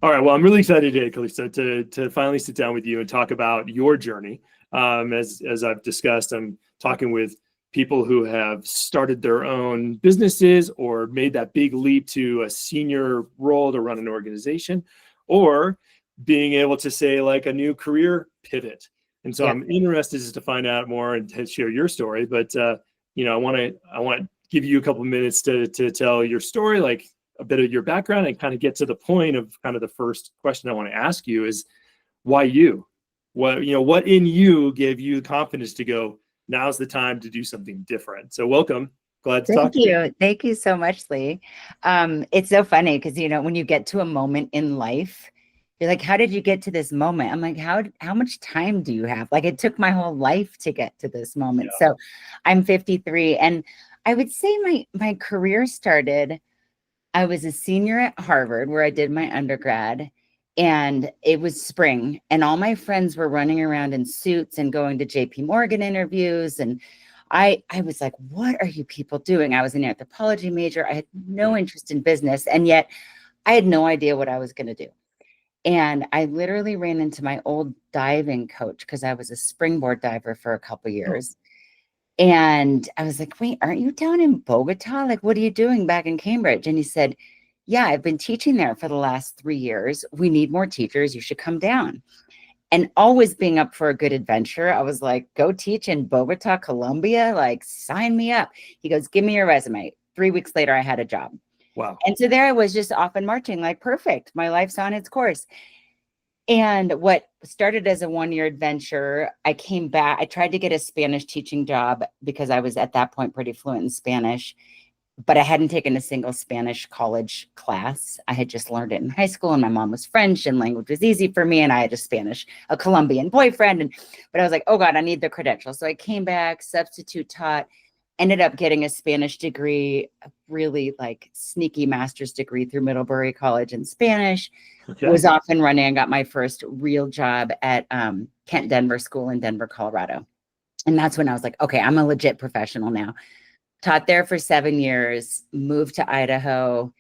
All right. Well, I'm really excited today, Calysta, to finally sit down with you and talk about your journey. As I've discussed, I'm talking with people who have started their own businesses or made that big leap to a senior role to run an organization, or being able to say like a new career pivot. And so Yeah. I'm interested to find out more and to share your story. But I want to give you a couple of minutes to tell your story, like a bit of your background, and kind of get to the point of kind of the first question I want to ask you is, why you? What in you gave you the confidence to go, now's the time to do something different? So welcome. Glad to talk to you. Thank you. Thank you so much, Lee. It's so funny because, when you get to a moment in life, you're like, how did you get to this moment? I'm like, how much time do you have? Like, it took my whole life to get to this moment. Yeah. So I'm 53, and I would say my career started, I was a senior at Harvard where I did my undergrad, and it was spring, and all my friends were running around in suits and going to JP Morgan interviews. And I was like, what are you people doing? I was an anthropology major. I had no interest in business, and yet I had no idea what I was going to do. And I literally ran into my old diving coach because I was a springboard diver for a couple years. And I was like, wait, aren't you down in Bogota? Like, what are you doing back in Cambridge? And he said, yeah, I've been teaching there for the last 3 years. We need more teachers. You should come down. And always being up for a good adventure, I was like, go teach in Bogota, Colombia, like sign me up. He goes, give me your resume. 3 weeks later, I had a job. Wow. And so there I was, just off and marching, like, perfect. My life's on its course. And what started as a 1-year adventure, I came back. I tried to get a Spanish teaching job because I was at that point pretty fluent in Spanish, but I hadn't taken a single Spanish college class. I had just learned it in high school, and my mom was French and language was easy for me. And I had a Colombian boyfriend. But I was like, oh God, I need the credential. So I came back, substitute taught, ended up getting a Spanish degree, a really like sneaky master's degree through Middlebury College in Spanish. Okay. Was off and running. I got my first real job at Kent Denver School in Denver, Colorado. And that's when I was like, okay, I'm a legit professional now. Taught there for 7 years, moved to Idaho,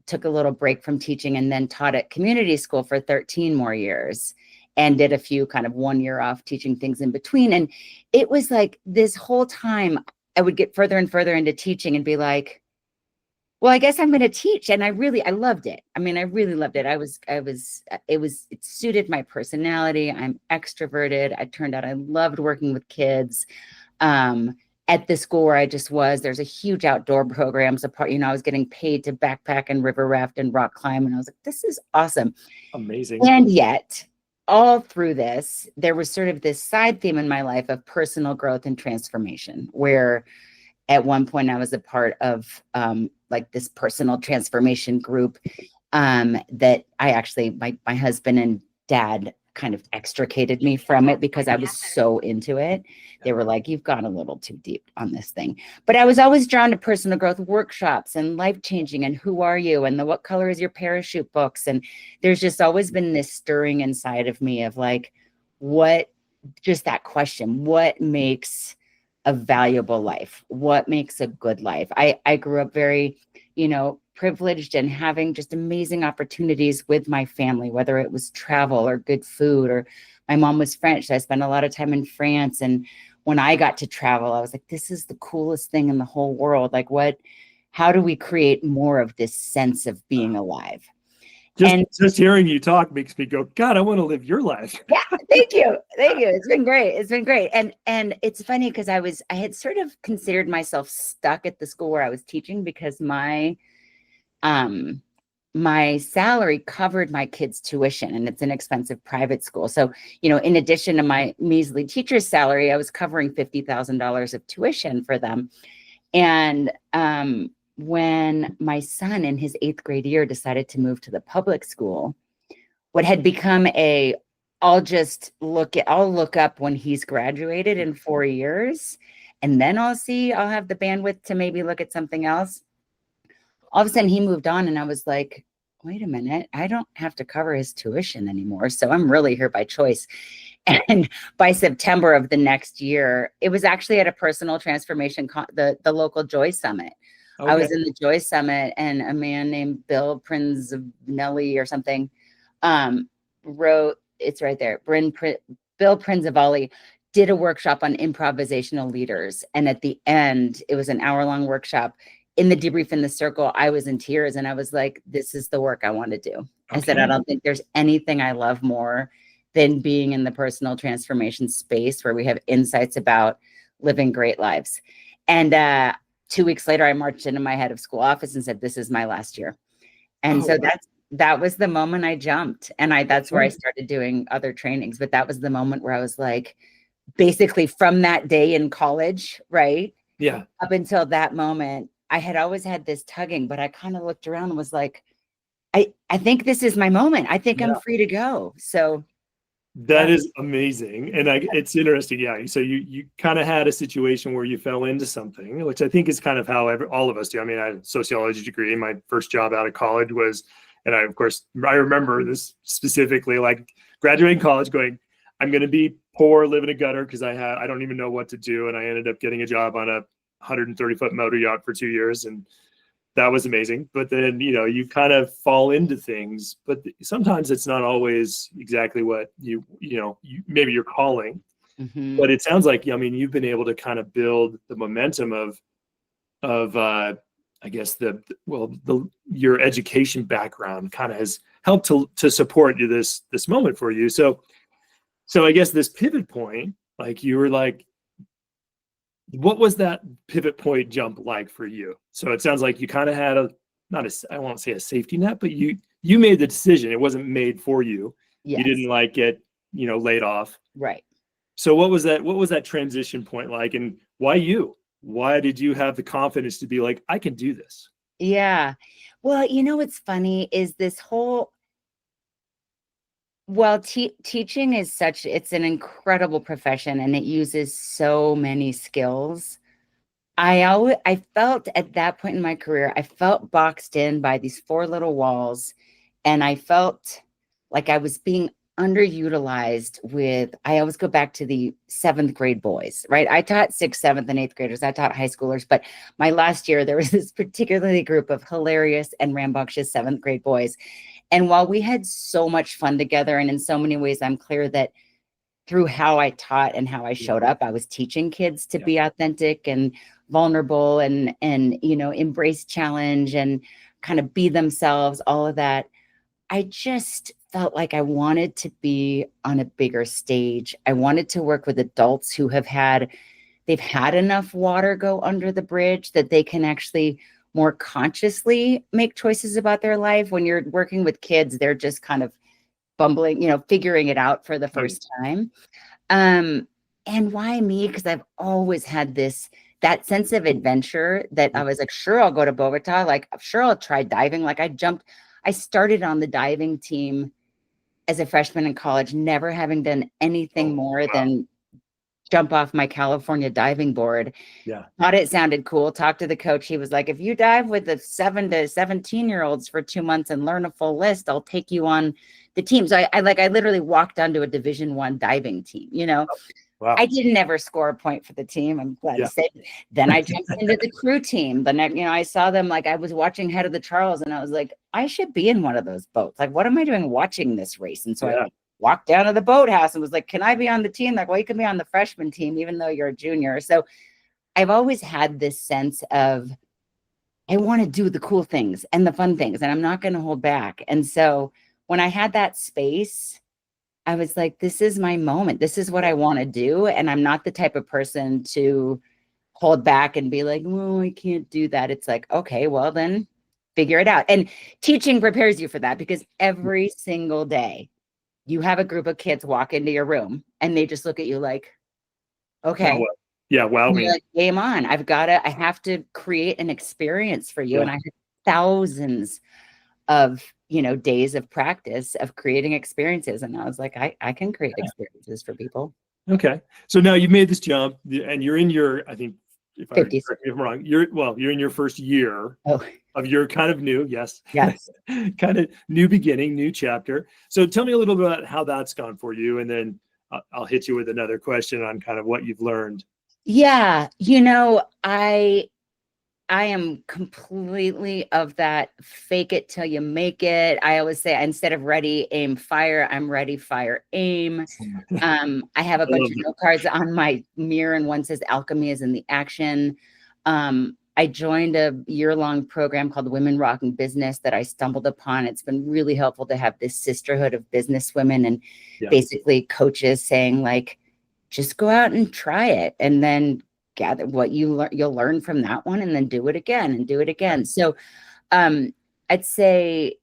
took a little break from teaching, and then taught at community school for 13 more years, and did a few kind of 1 year off teaching things in between. And it was like this whole time I would get further and further into teaching and be like, well, I guess I'm going to teach. And I loved it. I mean, I really loved it. It suited my personality. I'm extroverted. I turned out I loved working with kids. At the school where I just was, there's a huge outdoor program. So I was getting paid to backpack and river raft and rock climb. And I was like, this is awesome. Amazing. And yet all through this, there was sort of this side theme in my life of personal growth and transformation, where at one point I was a part of like this personal transformation group that I actually, my husband and dad kind of extricated me from it because I was so into it. They were like, you've gone a little too deep on this thing. But I was always drawn to personal growth workshops and life-changing and who are you and the what color is your parachute books. And there's just always been this stirring inside of me of like, just that question, what makes a valuable life? What makes a good life? I grew up very, privileged and having just amazing opportunities with my family, whether it was travel or good food, or my mom was French. So I spent a lot of time in France. And when I got to travel, I was like, this is the coolest thing in the whole world. Like how do we create more of this sense of being alive? Just hearing you talk makes me go, God, I want to live your life. Yeah, thank you. It's been great. And it's funny because I had sort of considered myself stuck at the school where I was teaching because my salary covered my kids' tuition, and it's an expensive private school. So, in addition to my measly teacher's salary, I was covering $50,000 of tuition for them. And when my son in his 8th grade year decided to move to the public school, what had become I'll look up when he's graduated in 4 years, and then I'll have the bandwidth to maybe look at something else. All of a sudden he moved on, and I was like, wait a minute, I don't have to cover his tuition anymore. So I'm really here by choice. And by September of the next year, it was actually at a personal transformation, the local Joy Summit. Okay. I was in the Joy Summit, and a man named Bill Prinzinelli or something wrote, it's right there, Bill Prinzavali did a workshop on improvisational leaders. And at the end, it was an hour-long workshop. In the debrief in the circle, I was in tears and I was like, this is the work I want to do. I said, I don't think there's anything I love more than being in the personal transformation space where we have insights about living great lives. And 2 weeks later, I marched into my head of school office and said, this is my last year. And so that was the moment I jumped. And that's where I started doing other trainings. But that was the moment where I was like, basically from that day in college, right? Yeah. Up until that moment, I had always had this tugging, but I kind of looked around and was like, I think this is my moment. I think I'm free to go. So that is amazing. And it's interesting. Yeah. So you kind of had a situation where you fell into something, which I think is kind of how all of us do. I mean, I had a sociology degree. My first job out of college was, and I remember this specifically, like graduating college going, I'm going to be poor, live in a gutter because I don't even know what to do. And I ended up getting a job on a 130-foot motor yacht for 2 years. And that was amazing. But then, you kind of fall into things, but sometimes it's not always exactly what maybe you're calling. Mm-hmm. But it sounds like, you've been able to kind of build the momentum of I guess your education background kind of has helped to support you this moment for you. So I guess this pivot point, like you were like, what was that pivot point jump like for you? So it sounds like you kind of had I won't say a safety net, but you made the decision. It wasn't made for you. Yes. You didn't get, laid off. Right. So what was that transition point like, and why you? Why did you have the confidence to be like, I can do this? Yeah. Well, what's funny is this whole, teaching is it's an incredible profession and it uses so many skills. I felt at that point in my career, I felt boxed in by these four little walls, and I felt like I was being underutilized I always go back to the 7th grade boys, right? I taught 6th, 7th, and 8th graders. I taught high schoolers, but my last year, there was this particularly group of hilarious and rambunctious 7th grade boys. And while we had so much fun together, and in so many ways, I'm clear that through how I taught and how I showed up, I was teaching kids to be authentic and vulnerable and embrace challenge and kind of be themselves, all of that. I just felt like I wanted to be on a bigger stage. I wanted to work with adults who they've had enough water go under the bridge that they can actually more consciously make choices about their life. When you're working with kids, they're just kind of bumbling, figuring it out for the first time. And why me? Because I've always had that sense of adventure that I was like, sure, I'll go to Bogota. Like, sure, I'll try diving. Like I started on the diving team as a freshman in college, never having done anything more than jump off my California diving board. Yeah. Thought it sounded cool. Talked to the coach. He was like, if you dive with the 7 to 17-year-olds for 2 months and learn a full list, I'll take you on the team. So I literally walked onto a Division I diving team, Wow. I didn't ever score a point for the team. I'm glad to say. Then I jumped into the crew team. The next, I saw them, like I was watching Head of the Charles, and I was like, I should be in one of those boats. Like, what am I doing watching this race? And so I walked down to the boathouse and was like, can I be on the team? Like, well, you can be on the freshman team, even though you're a junior. So I've always had this sense of, I want to do the cool things and the fun things, and I'm not going to hold back. And so when I had that space, I was like, this is my moment. This is what I want to do. And I'm not the type of person to hold back and be like, well, I can't do that. It's like, okay, well then figure it out. And teaching prepares you for that, because every single day you have a group of kids walk into your room and they just look at you like, okay. Wow. You're like, game on. I have to create an experience for you. And I had thousands of days of practice of creating experiences, and I was like, I can create experiences for people. Okay, so now you've made this jump, and you're in your, I think, if correct me if I'm wrong, you're in your first year of your kind of new, kind of new beginning, new chapter. So tell me a little bit about how that's gone for you, and then I'll hit you with another question on kind of what you've learned. Yeah, I am completely of that fake it till you make it. I always say, instead of ready, aim, fire, I'm ready, fire, aim. I have a bunch of note cards on my mirror, and one says Alchemy is in the action. I joined a year-long program called Women Rocking Business that I stumbled upon. It's been really helpful to have this sisterhood of business women and basically coaches saying, like, just go out and try it, and then gather what you'll learn from that one, and then do it again and do it again. So I'd say,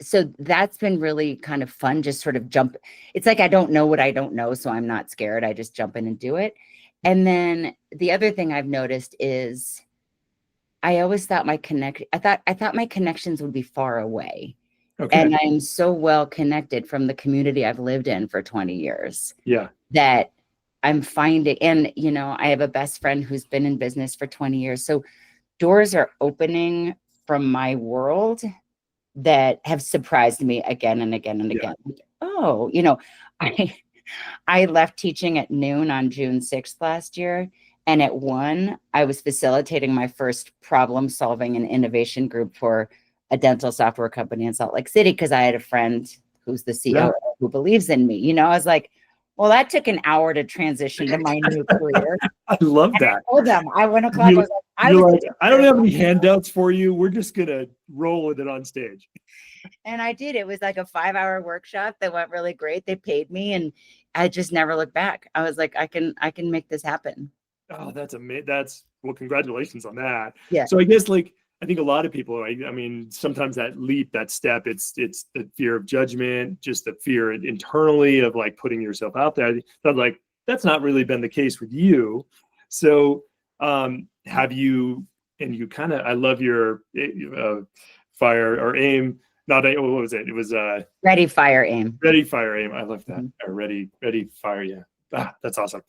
so that's been really kind of fun, just sort of jump. It's like, I don't know what I don't know, so I'm not scared. I just jump in and do it. And then the other thing I've noticed is I always thought I thought my connections would be far away. Okay. And I'm so well connected from the community I've lived in for 20 years. Yeah. That I'm finding, and you know, I have a best friend who's been in business for 20 years. So doors are opening from my world that have surprised me again and again and again. Oh, you know, I left teaching at noon on June 6th last year. And at 1, I was facilitating my first problem solving and innovation group for a dental software company in Salt Lake City, because I had a friend who's the CEO who believes in me. You know, I was like, well, that took an hour to transition to my new career. I love that. I told them, I went o'clock. I don't have any handouts for you. We're just going to roll with it on stage. And I did. It was like a 5-hour workshop that went really great. They paid me, and I just never looked back. I was like, I can make this happen. Oh, that's amazing. Well, congratulations on that. Yeah. So I guess, like, I think a lot of people, I mean, sometimes that leap, that step, it's the fear of judgment, just the fear internally of like putting yourself out there. But like, that's not really been the case with you. So have you, and you kind of, I love your fire or aim, not what was it? It was ready, fire, aim. Ready, fire, aim. I love that. Or ready, fire. Yeah. That's awesome.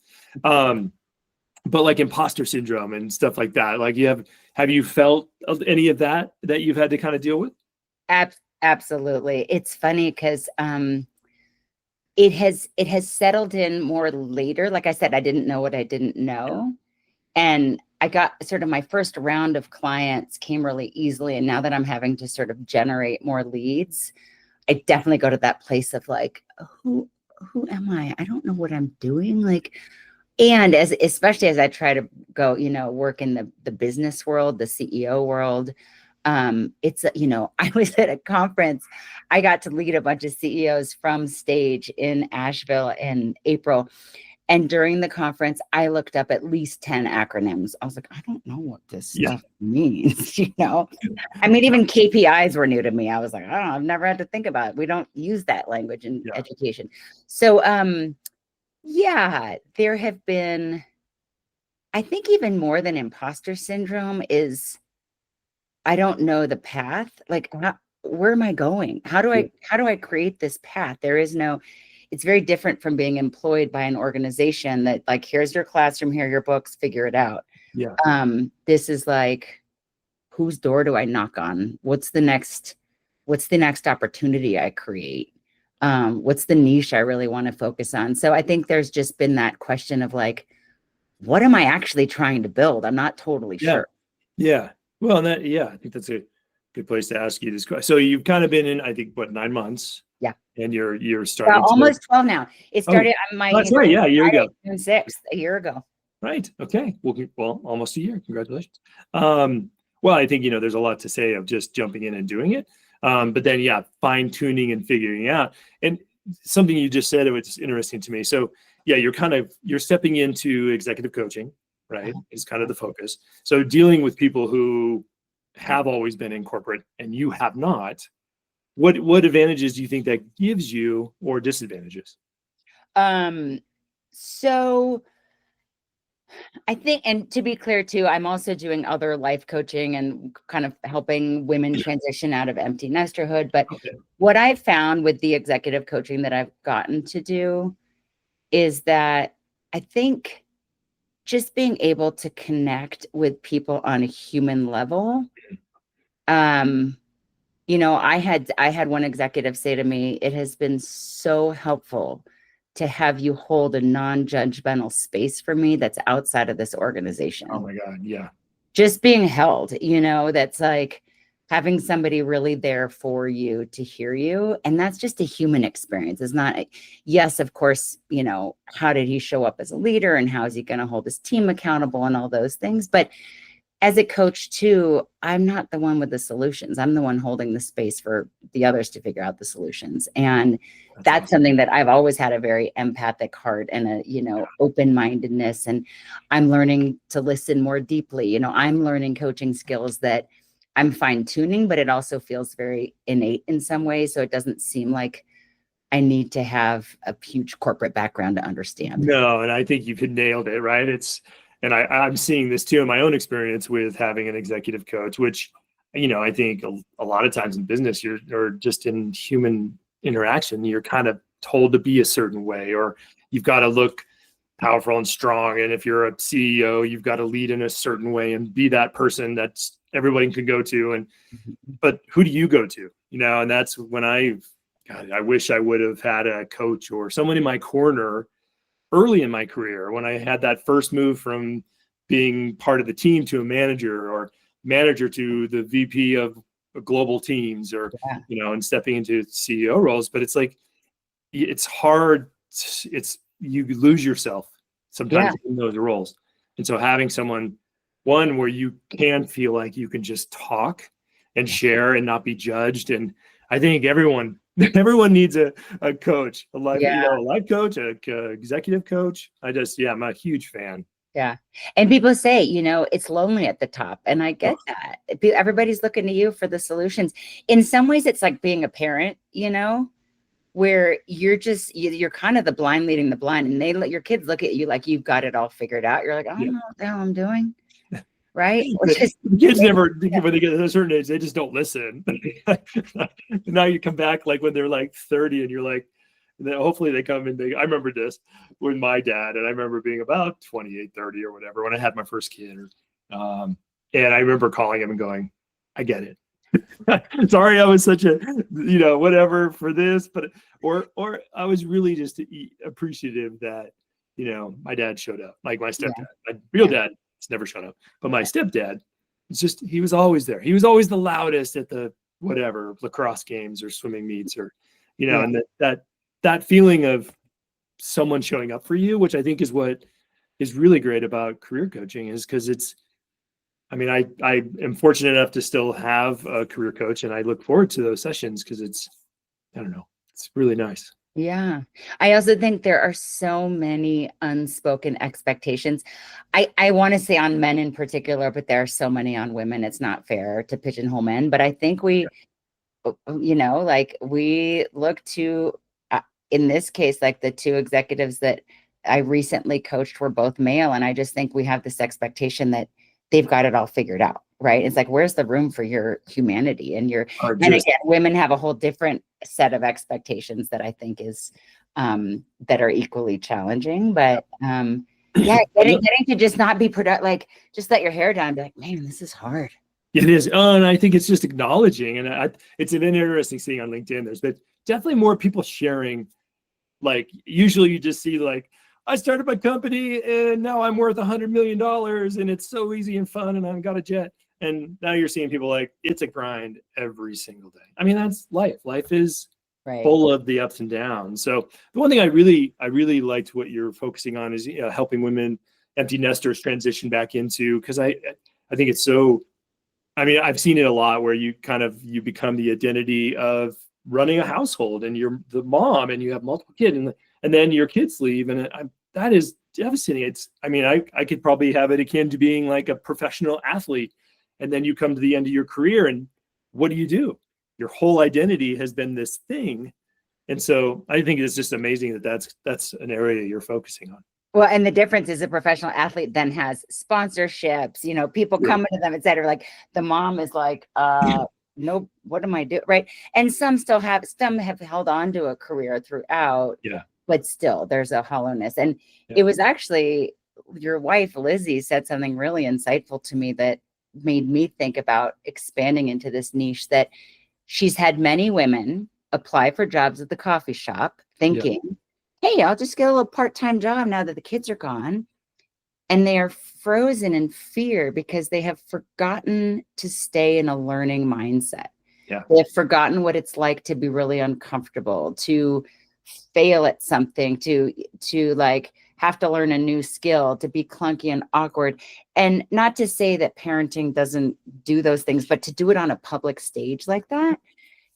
But like imposter syndrome and stuff like that, like have you felt any of that you've had to kind of deal with? Absolutely. It's funny because it has settled in more later. Like I said, I didn't know what I didn't know. And I got sort of my first round of clients came really easily. And now that I'm having to sort of generate more leads, I definitely go to that place of like, who am I? I don't know what I'm doing. Like, and especially as I try to go, you know, work in the business world, the CEO world, it's, you know, I was at a conference. I got to lead a bunch of CEOs from stage in Asheville in April. And during the conference, I looked up at least 10 acronyms. I was like, I don't know what this stuff means, you know? I mean, even KPIs were new to me. I was like, I don't know, I've never had to think about it. We don't use that language in education. So, yeah, there have been, I think even more than imposter syndrome is, I don't know the path. Like, where am I going? How do I create this path? There is no, it's very different from being employed by an organization that like, here's your classroom, here are your books, figure it out. Yeah. This is like, whose door do I knock on? What's the next opportunity I create? What's the niche I really want to focus on? So I think there's just been that question of like, what am I actually trying to build? I'm not totally sure. Yeah. Well, I think that's a good place to ask you this question. So you've kind of been in, I think, what, 9 months? Yeah. And you're starting almost 12 now. It started on my that's right. Yeah, a year ago. June 6th, a year ago. Right. Okay. Well, almost a year. Congratulations. Well, I think, you know, there's a lot to say of just jumping in and doing it. But then, fine tuning and figuring out. And something you just said, it was interesting to me. So you're stepping into executive coaching, right? Is kind of the focus. So dealing with people who have always been in corporate and you have not, what advantages do you think that gives you or disadvantages? So I think, and to be clear too, I'm also doing other life coaching and kind of helping women transition out of empty nesterhood. But what I've found with the executive coaching that I've gotten to do is that I think just being able to connect with people on a human level. You know, I had one executive say to me, it has been so helpful to have you hold a non-judgmental space for me that's outside of this organization. Oh my God. Yeah. just being held, that's like having somebody really there for you to hear you. And that's just a human experience. It's not, yes, of course, how did he show up as a leader and how is he going to hold his team accountable and all those things. But as a coach too, I'm not the one with the solutions. I'm the one holding the space for the others to figure out the solutions. And that's something that I've always had a very empathic heart and a, open-mindedness. And I'm learning to listen more deeply. I'm learning coaching skills that I'm fine tuning, but it also feels very innate in some ways. So it doesn't seem like I need to have a huge corporate background to understand. No, and I think you've nailed it, right? And I'm seeing this too in my own experience with having an executive coach, which, I think a lot of times in business, or just in human interaction, you're kind of told to be a certain way, or you've got to look powerful and strong. And if you're a CEO, you've got to lead in a certain way and be that person that's everybody can go to. But who do you go to? And that's when I wish I would have had a coach or someone in my corner early in my career, when I had that first move from being part of the team to a manager, or manager to the VP of global teams, or, and stepping into CEO roles. But it's like, it's hard. You lose yourself sometimes in those roles. And so having someone, one, where you can feel like you can just talk and share and not be judged. And I think everyone needs a coach, a life coach, a executive coach. I'm a huge fan. Yeah. And people say, it's lonely at the top. And I get that. Everybody's looking to you for the solutions. In some ways, it's like being a parent, where you're kind of the blind leading the blind, and they let your kids look at you like you've got it all figured out. You're like, I don't know what the hell I'm doing. Right? Kids never, when they get to a certain age, they just don't listen. Now you come back like when they're like 30 and you're like, hopefully they come and I remember this with my dad, and I remember being about 28, 30 or whatever when I had my first kid. And I remember calling him and going, I get it. Sorry, I was such a, whatever for this, but, or I was really just appreciative that, my dad showed up, like my stepdad, my real dad. Never showed up, but my stepdad, he was always there. He was always the loudest at the whatever lacrosse games or swimming meets, or and that feeling of someone showing up for you, which I think is what is really great about career coaching, is because I am fortunate enough to still have a career coach, and I look forward to those sessions because it's really nice. Yeah. I also think there are so many unspoken expectations. I want to say on men in particular, but there are so many on women. It's not fair to pigeonhole men, but I think we look to, in this case, like the two executives that I recently coached were both male. And I just think we have this expectation that they've got it all figured out. Right. It's like, where's the room for your humanity and and again, women have a whole different set of expectations that I think is, that are equally challenging, but, getting to just not be productive, like just let your hair down and be like, man, this is hard. It is. And I think it's just acknowledging, and it's an interesting thing on LinkedIn. There's been definitely more people sharing, like usually you just see like, I started my company and now I'm worth $100 million and it's so easy and fun and I've got a jet. And now you're seeing people like, it's a grind every single day. I mean, that's life. Life is full of the ups and downs. So the one thing I really liked what you're focusing on is helping women, empty nesters, transition back into, because I think it's so, I've seen it a lot where you become the identity of running a household, and you're the mom and you have multiple kids, and then your kids leave, and that is devastating. I could probably have it akin to being like a professional athlete, and then you come to the end of your career, and what do? Your whole identity has been this thing. And so I think it's just amazing that's an area you're focusing on. Well, and the difference is a professional athlete then has sponsorships, people coming to them, et cetera. Like the mom is like, no, what am I doing? Right. And some have held on to a career throughout, but still there's a hollowness. And it was actually your wife, Lizzie, said something really insightful to me that made me think about expanding into this niche, that she's had many women apply for jobs at the coffee shop thinking, hey, I'll just get a little part-time job now that the kids are gone. and they are frozen in fear because they have forgotten to stay in a learning mindset. Yeah. They have forgotten what it's like to be really uncomfortable, to fail at something, to like have to learn a new skill, to be clunky and awkward. And not to say that parenting doesn't do those things, but to do it on a public stage like that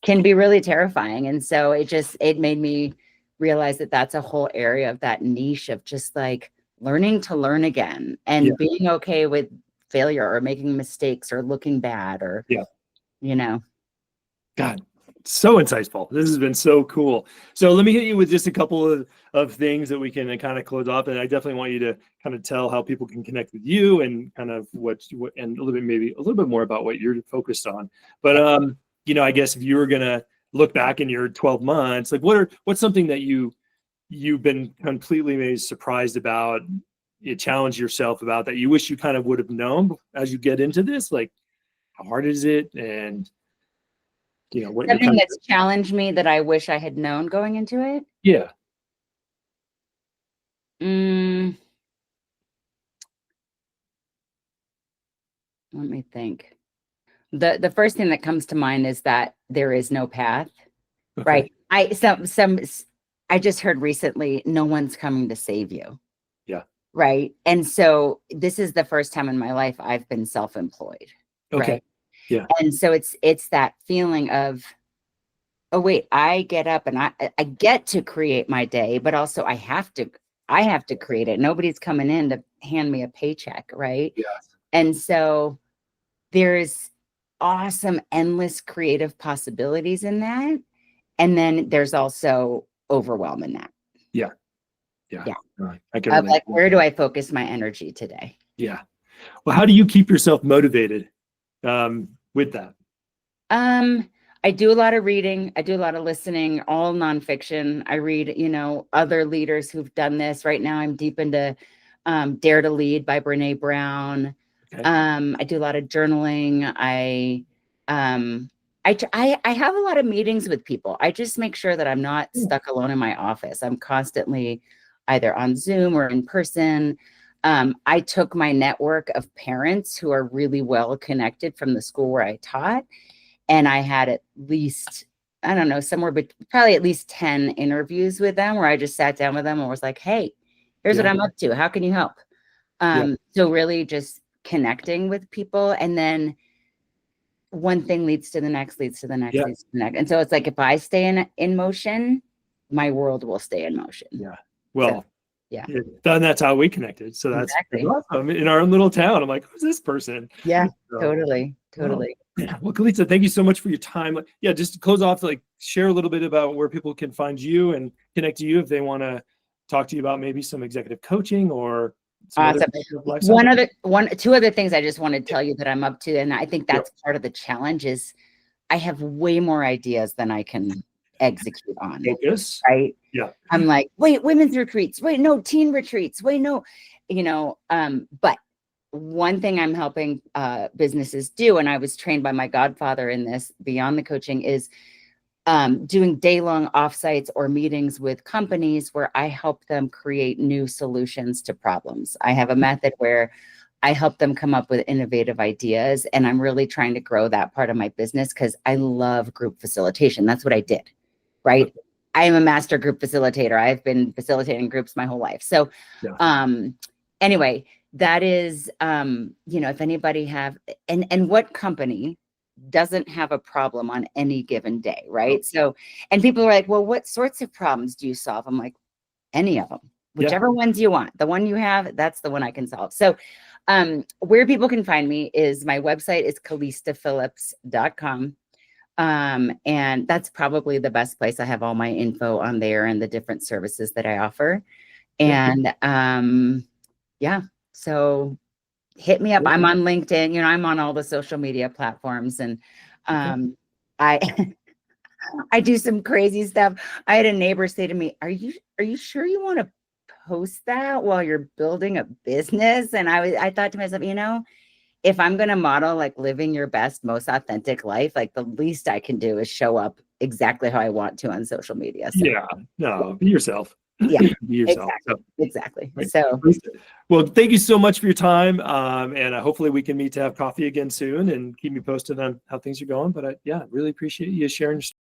can be really terrifying. And so it made me realize that that's a whole area of that niche of just like learning to learn again and being okay with failure or making mistakes or looking bad or, you know. God, so insightful. This has been so cool. So let me hit you with just a couple of things that we can kind of close off. And I definitely want you to kind of tell how people can connect with you and kind of what and a little bit, maybe a little bit more about what you're focused on. But, you know, I guess if you were going to look back in your 12 months, like what's something that you've been completely maybe surprised about, you challenge yourself about that you wish you kind of would have known as you get into this? Like, how hard is it? And, you know, what something that's challenged me that I wish I had known going into it. Yeah. Let me think. The first thing that comes to mind is that there is no path, right? I just heard recently, no one's coming to save you. Yeah. Right. And so this is the first time in my life I've been self-employed. Okay. Right. Yeah. And so it's that feeling of, oh wait, I get up and I get to create my day, but also I have to create it. Nobody's coming in to hand me a paycheck. Right. Yes. And so there's awesome, endless creative possibilities in that. And then there's also overwhelm in that. Yeah. Yeah. I can relate. Like, where do I focus my energy today? Yeah. Well, how do you keep yourself motivated with that? I do a lot of reading. I do a lot of listening, all nonfiction. I read, other leaders who've done this. Right now, I'm deep into Dare to Lead by Brene Brown. Okay. I do a lot of journaling. I have a lot of meetings with people. I just make sure that I'm not stuck alone in my office. I'm constantly either on Zoom or in person. I took my network of parents who are really well connected from the school where I taught, and I had at least, I don't know, probably at least 10 interviews with them where I just sat down with them and was like, hey, here's what I'm up to. How can you help? So really just connecting with people, and then one thing leads to the next, leads to the next, leads to the next. And so it's like, if I stay in motion, my world will stay in motion. Yeah. Well, and that's how we connected. So that's awesome. In our little town, I'm like, who's this person? Yeah, so, totally. Well, Calysta, thank you so much for your time. Just to close off, like, share a little bit about where people can find you and connect to you if they want to talk to you about maybe some executive coaching or awesome. Two other things I just want to tell you that I'm up to, and I think that's part of the challenge, is I have way more ideas than I can execute on. Focus. Right? Yeah. I'm like, wait, women's retreats, wait, no, teen retreats, wait, no, but one thing I'm helping businesses do, and I was trained by my godfather in this beyond the coaching, is doing day-long offsites or meetings with companies where I help them create new solutions to problems. I have a method where I help them come up with innovative ideas, and I'm really trying to grow that part of my business because I love group facilitation. That's what I did, right? I am a master group facilitator. I've been facilitating groups my whole life. So anyway, that is, if anybody have, and what company doesn't have a problem on any given day, right? So, and people are like, well, what sorts of problems do you solve? I'm like, any of them, whichever ones you want. The one you have, that's the one I can solve. So where people can find me is my website is calystaphillips.com. And that's probably the best place. I have all my info on there and the different services that I offer. And so hit me up. I'm on LinkedIn, I'm on all the social media platforms, and I do some crazy stuff. I had a neighbor say to me, are you sure you want to post that while you're building a business? And I thought to myself, if I'm going to model like living your best, most authentic life, like the least I can do is show up exactly how I want to on social media. So. Yeah, no, be yourself. Yeah, be yourself. exactly. Right. So, well, thank you so much for your time. And hopefully we can meet to have coffee again soon and keep me posted on how things are going. But yeah, really appreciate you sharing your story.